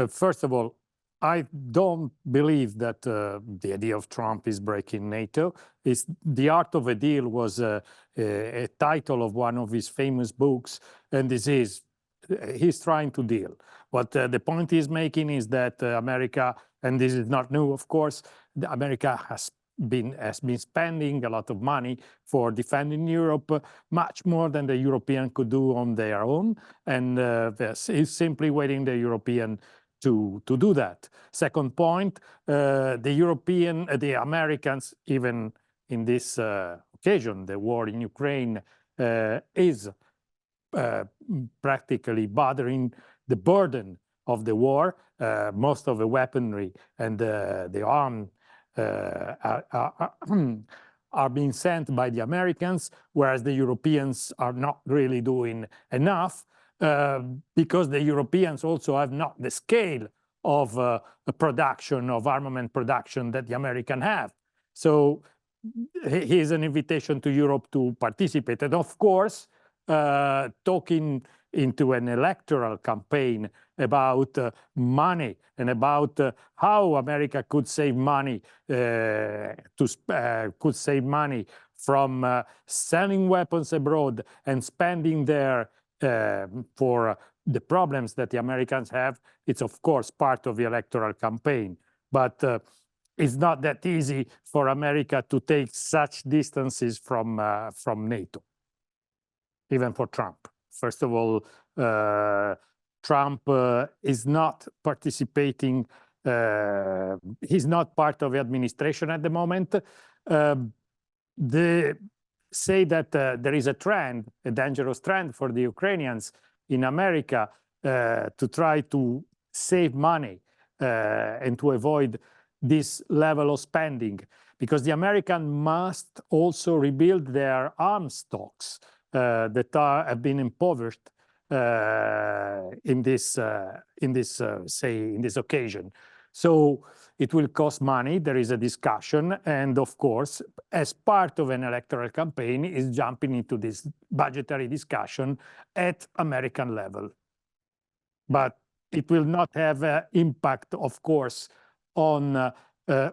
First of all, I don't believe that the idea of Trump is breaking NATO. The Art of a Deal was a title of one of his famous books, and he's trying to deal. What the point he's making is that America, and this is not new, of course, America has been spending a lot of money for defending Europe, much more than the European could do on their own, and is simply waiting the European to do that. Second point, the Americans, even in this occasion, the war in Ukraine is practically bothering the burden of the war. Most of the weaponry and the arms are being sent by the Americans, whereas the Europeans are not really doing enough. Because the Europeans also have not the scale of production, of armament production that the Americans have. So here's an invitation to Europe to participate. And of course, talking into an electoral campaign about money and about how America could save money, could save money from selling weapons abroad and spending there for the problems that the Americans have. It's of course part of the electoral campaign, but it's not that easy for America to take such distances from NATO, even for Trump. First of all, Trump is not participating, he's not part of the administration at the moment. Say that there is a trend, a dangerous trend for the Ukrainians in America to try to save money and to avoid this level of spending, because the Americans must also rebuild their arms stocks that have been impoverished in this occasion. So it will cost money. There is a discussion, and of course, as part of an electoral campaign, is jumping into this budgetary discussion at American level. But it will not have an impact, of course, on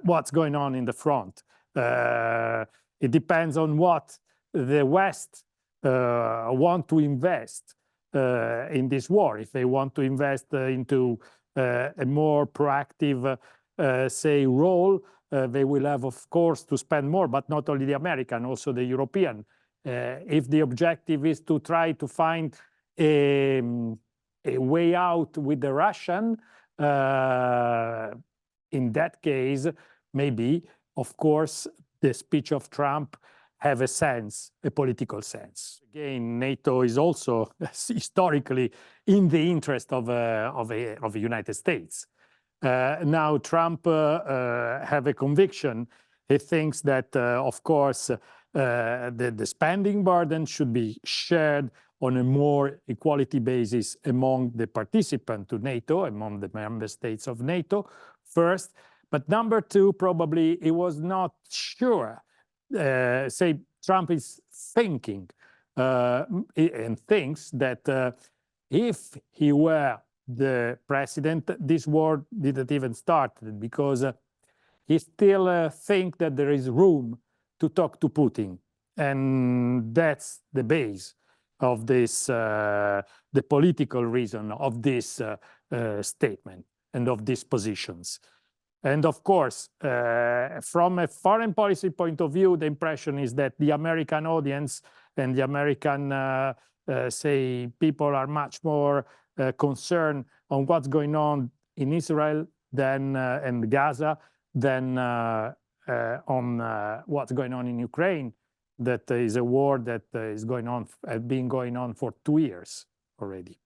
what's going on in the front. It depends on what the West want to invest in this war. If they want to invest into a more proactive, say, role, they will have, of course, to spend more, but not only the American, also the European. If the objective is to try to find a way out with the Russian, in that case, maybe, of course, the speech of Trump have a sense, a political sense. Again, NATO is also historically in the interest of the United States. Now, Trump have a conviction. He thinks that, of course, the spending burden should be shared on a more equality basis among the participants to NATO, among the member states of NATO, first. But number two, probably he was not sure. Say, Trump is thinking and thinks that if he were the president, this war didn't even start, because he still thinks that there is room to talk to Putin. And that's the base of this, the political reason of this statement and of these positions. And of course, from a foreign policy point of view, the impression is that the American audience and the American, say, people are much more concerned on what's going on in Israel than and Gaza than on what's going on in Ukraine. That is a war that is going on, has been going on for 2 years already.